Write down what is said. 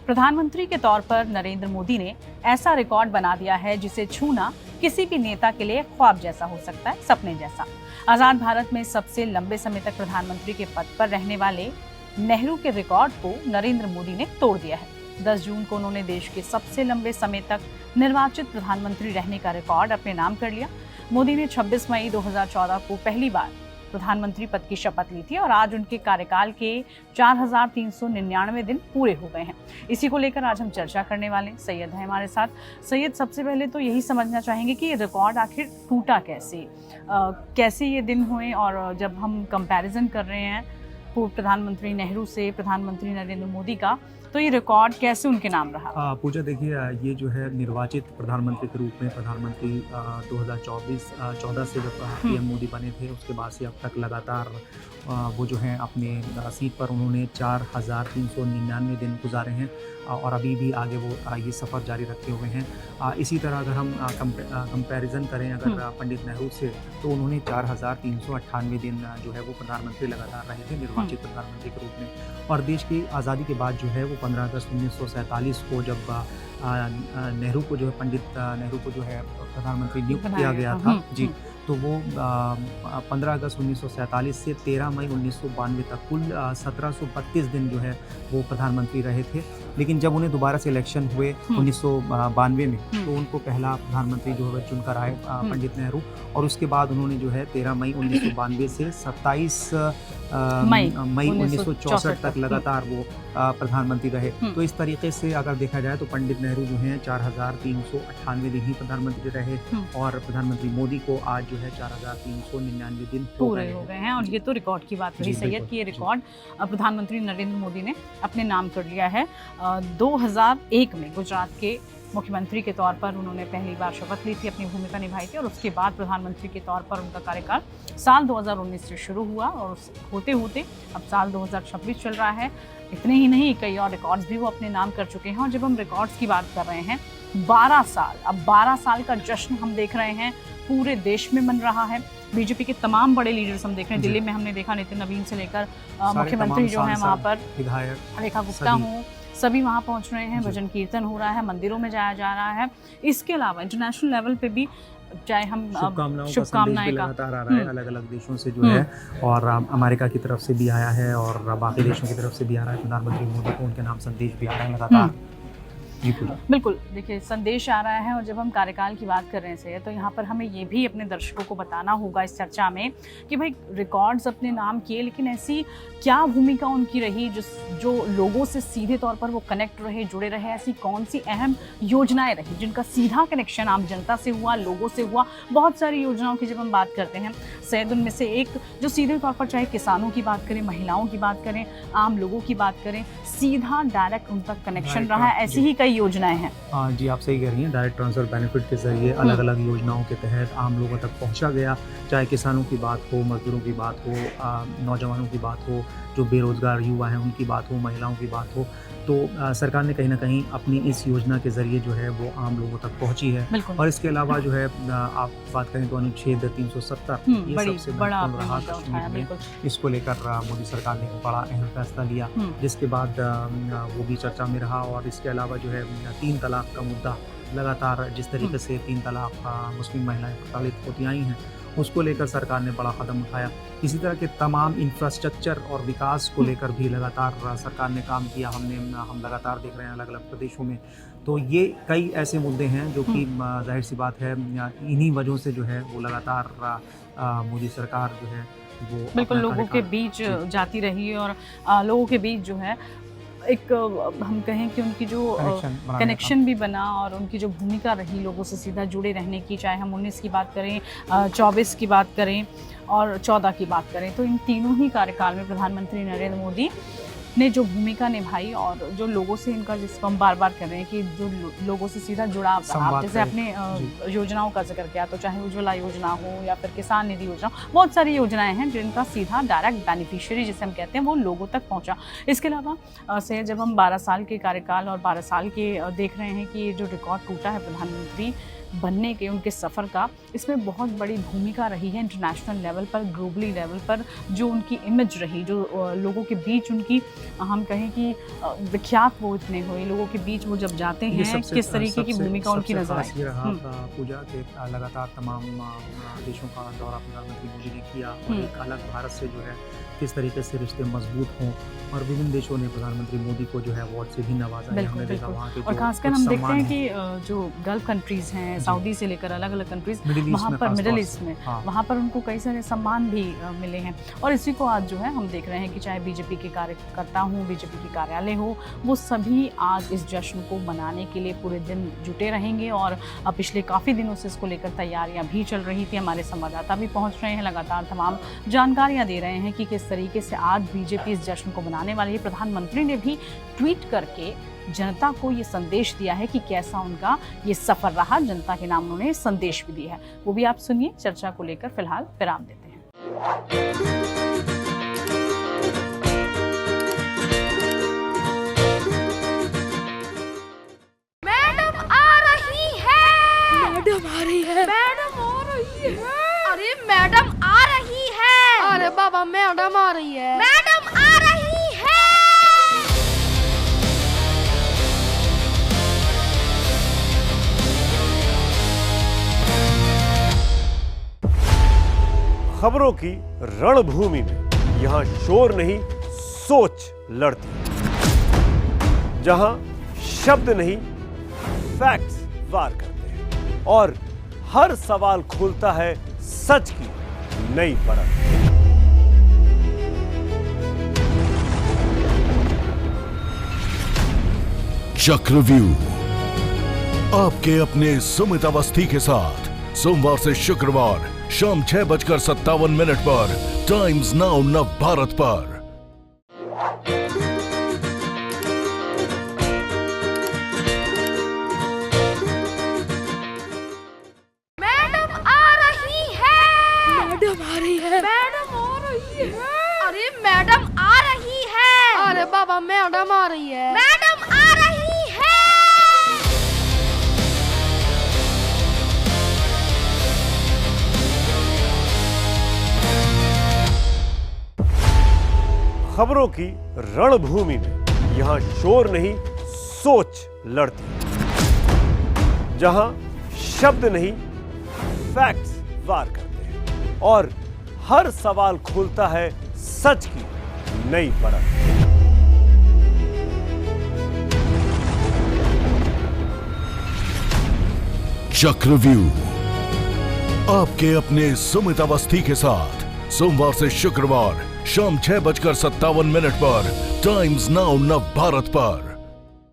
प्रधानमंत्री के तौर पर नरेंद्र मोदी ने ऐसा रिकॉर्ड बना दिया है जिसे छूना किसी भी नेता के लिए ख्वाब जैसा हो सकता है, सपने जैसा। आजाद भारत में सबसे लंबे समय तक प्रधानमंत्री के पद पर रहने वाले नेहरू के रिकॉर्ड को नरेंद्र मोदी ने तोड़ दिया है। 10 जून को उन्होंने देश के सबसे लंबे समय तक निर्वाचित प्रधानमंत्री रहने का रिकॉर्ड अपने नाम कर लिया। मोदी ने 26 मई 2014 को पहली बार प्रधानमंत्री पद की शपथ ली थी और आज उनके कार्यकाल के 4399 दिन पूरे हो गए हैं। इसी को लेकर आज हम चर्चा करने वाले हैं। सैयद है हमारे साथ। सैयद, सबसे पहले तो यही समझना चाहेंगे कि ये रिकॉर्ड आखिर टूटा कैसे, कैसे ये दिन हुए, और जब हम कंपैरिजन कर रहे हैं पूर्व प्रधानमंत्री नेहरू से प्रधानमंत्री नरेंद्र मोदी का, तो ये रिकॉर्ड कैसे उनके नाम रहा? पूजा, देखिए, ये जो है निर्वाचित प्रधानमंत्री के रूप में प्रधानमंत्री 2014 से जब पीएम मोदी बने थे उसके बाद से अब तक लगातार वो जो है अपने सीट पर उन्होंने 4399 दिन गुजारे हैं और अभी भी आगे वो ये सफ़र जारी रखे हुए हैं। इसी तरह अगर हम कंपैरिजन करें अगर पंडित नेहरू से, तो उन्होंने 4398 दिन जो है वो प्रधानमंत्री लगातार रहे थे निर्वाचित प्रधानमंत्री के रूप में। और देश की आज़ादी के बाद जो है वो 15 अगस्त 1947 को जब नेहरू को जो है पंडित नेहरू को जो है प्रधानमंत्री नियुक्त किया गया था जी, तो वो 15 अगस्त 1947 से 13 मई 1992 तक कुल 1732 दिन जो है वो प्रधानमंत्री रहे थे। लेकिन जब उन्हें दोबारा से इलेक्शन हुए 1992 में, तो उनको पहला प्रधानमंत्री जो है चुनकर आए पंडित नेहरू, और उसके बाद उन्होंने जो है 13 मई 1992 से 27 मई 1964 तक लगातार वो प्रधानमंत्री रहे। तो इस तरीके से अगर देखा जाए तो पंडित नेहरू जो हैं 4398 दिन ही प्रधानमंत्री रहे और प्रधानमंत्री मोदी को आज जो है 4399 दिन पूरे हो गए हैं। और ये तो रिकॉर्ड की बात रही सैयद कि ये रिकॉर्ड प्रधानमंत्री नरेंद्र मोदी ने अपने नाम कर लिया है। 2001 में गुजरात के मुख्यमंत्री के तौर पर उन्होंने पहली बार शपथ ली थी, अपनी भूमिका निभाई थी, और उसके बाद प्रधानमंत्री के तौर पर उनका कार्यकाल साल 2019 से शुरू हुआ और होते होते अब साल 2026 चल रहा है। इतने ही नहीं, कई और रिकॉर्ड्स भी वो अपने नाम कर चुके हैं। और जब हम रिकॉर्ड्स की बात कर रहे हैं, 12 साल, अब 12 साल का जश्न हम देख रहे हैं पूरे देश में मन रहा है। बीजेपी के तमाम बड़े लीडर्स हम देख रहे हैं। दिल्ली में हमने देखा नितिन नवीन से लेकर मुख्यमंत्री जो है वहाँ पर विधायक रेखा गुप्ता हूँ, सभी वहाँ पहुँच रहे हैं। भजन कीर्तन हो रहा है, मंदिरों में जाया जा रहा है। इसके अलावा इंटरनेशनल लेवल पे भी चाहे हम शुभकामनाएं लगातार आ रहा है अलग अलग देशों से जो है, और अमेरिका की तरफ से भी आया है और बाकी देशों की तरफ से भी आ रहा है। प्रधानमंत्री मोदी को उनके नाम संदेश भी आ रहा है लगातार। बिल्कुल, देखिए संदेश आ रहा है। और जब हम कार्यकाल की बात कर रहे हैं तो यहाँ पर हमें ये भी अपने दर्शकों को बताना होगा इस चर्चा में कि भाई रिकॉर्ड्स अपने नाम किए, लेकिन ऐसी क्या भूमिका उनकी रही जो लोगों से सीधे तौर पर वो कनेक्ट रहे, जुड़े रहे। ऐसी कौन सी अहम योजनाएं रही जिनका सीधा कनेक्शन आम जनता से हुआ, लोगों से हुआ। बहुत सारी योजनाओं की जब हम बात करते हैं सैयद, उनमें से एक जो सीधे तौर पर चाहे किसानों की बात करें, महिलाओं की बात करें, आम लोगों की बात करें, सीधा डायरेक्ट उन तक कनेक्शन रहा है। ऐसी ही कई योजनाएं हैं। जी, आप सही कह रही हैं। डायरेक्ट ट्रांसफर बेनिफिट के जरिए अलग अलग योजनाओं के तहत आम लोगों तक पहुंचा गया। चाहे किसानों की बात हो, मजदूरों की बात हो, नौजवानों की बात हो, जो बेरोजगार युवा हैं उनकी बात हो, महिलाओं की बात हो, तो सरकार ने कहीं ना कहीं अपनी इस योजना के जरिए जो है वो आम लोगों तक पहुंची है। और इसके अलावा जो है आप बात करें तो अनुच्छेद 370 ये सबसे बड़ा रहा कश्मीर में। इसको लेकर मोदी सरकार ने बड़ा अहम फैसला लिया, जिसके बाद वो भी चर्चा में रहा। और इसके अलावा जो है 3 तलाक का मुद्दा लगातार जिस तरीके से 3 तलाक मुस्लिम महिलाएं प्रताड़ित होती आई हैं, उसको लेकर सरकार ने बड़ा कदम उठाया। इसी तरह के तमाम इंफ्रास्ट्रक्चर और विकास को लेकर भी लगातार सरकार ने काम किया। हम लगातार देख रहे हैं अलग अलग प्रदेशों में। तो ये कई ऐसे मुद्दे हैं जो कि जाहिर सी बात है इन्हीं वजहों से जो है वो लगातार मोदी सरकार जो है वो बिल्कुल लोगों के बीच जाती रही और लोगों के बीच जो है एक हम कहें कि उनकी जो कनेक्शन भी बना और उनकी जो भूमिका रही लोगों से सीधा जुड़े रहने की, चाहे हम 19 की बात करें, 24 की बात करें और 14 की बात करें, तो इन तीनों ही कार्यकाल में प्रधानमंत्री नरेंद्र मोदी ने जो भूमिका निभाई और जो लोगों से इनका, जिसको हम बार बार कर रहे हैं कि जो लोगों से सीधा जुड़ाव रहा। आप जैसे अपने योजनाओं का जिक्र किया, तो चाहे उज्ज्वला योजना हो या फिर किसान निधि योजना, बहुत सारी योजनाएं हैं जिनका सीधा डायरेक्ट बेनिफिशियरी जिसे हम कहते हैं वो लोगों तक पहुंचा। इसके अलावा से जब हम 12 साल के कार्यकाल और 12 साल के देख रहे हैं कि ये जो रिकॉर्ड टूटा है प्रधानमंत्री बनने के, उनके सफ़र का, इसमें बहुत बड़ी भूमिका रही है इंटरनेशनल लेवल पर, ग्लोबली लेवल पर। जो उनकी इमेज रही, जो लोगों के बीच उनकी, हम कहें कि विख्यात वो इतने हुए, लोगों के बीच वो जब जाते हैं किस तरीके की भूमिका उनकी नजर आई। रहा पूजा के लगातार तमाम देशों का दौरा प्रधानमंत्री मोदी ने किया और एक अलग भारत से जो है किस तरीके से रिश्ते मजबूत हों, और विभिन्न देशों ने प्रधानमंत्री मोदी को जो है अवार्ड से भी नवाजा है। हमने देखा वहाँ के, और खासकर हम देखते हैं कि जो गल्फ कंट्रीज हैं, सऊदी से लेकर अलग अलग कंट्रीज, वहाँ पर मिडिल ईस्ट में, वहाँ पर उनको कई सारे सम्मान भी मिले हैं। और इसी को आज जो है हम देख रहे हैं कि चाहे बीजेपी के कार्यकर्ता हों, बीजेपी के कार्यालय हो, वो सभी आज इस जश्न को मनाने के लिए पूरे दिन जुटे रहेंगे। और पिछले काफ़ी दिनों से इसको लेकर तैयारियां भी चल रही थी। हमारे संवाददाता भी पहुंच रहे हैं, लगातार तमाम जानकारियां दे रहे हैं कि किस तरीके से आज बीजेपी इस जश्न को मनाने वाली है। प्रधानमंत्री ने भी ट्वीट करके जनता को ये संदेश दिया है कि कैसा उनका ये सफर रहा। जनता के नाम उन्होंने संदेश भी दिया है, वो भी आप सुनिए। चर्चा को लेकर फिलहाल विराम देते हैं। मैडम आ रही है, मैडम आ रही है, मैडम आ रही है, अरे मैडम आ रही है, अरे बाबा मैडम आ रही है, मैडम आ रही है। खबरों की रणभूमि में यहाँ शोर नहीं, सोच लड़ती है। जहां शब्द नहीं, फैक्ट्स वार करते हैं और हर सवाल खोलता है सच की नई परत। चक्रव्यूह आपके अपने सुमित अवस्थी के साथ सोमवार से शुक्रवार शाम 6:57 पर टाइम्स नाउ नव भारत पर। मैडम आ रही है, मैडम आ रही है, मैडम आ रही है, अरे मैडम आ रही है, अरे बाबा मैडम आ रही है, मैडम आ रही है। खबरों की रणभूमि में यहाँ शोर नहीं, सोच लड़ती है। जहां शब्द नहीं, फैक्ट्स वार करते हैं और हर सवाल खोलता है सच की नई परत। चक्रव्यूह आपके अपने सुमित अवस्थी के साथ सोमवार से शुक्रवार शाम 6:57 पर टाइम्स नाउ नव भारत पर।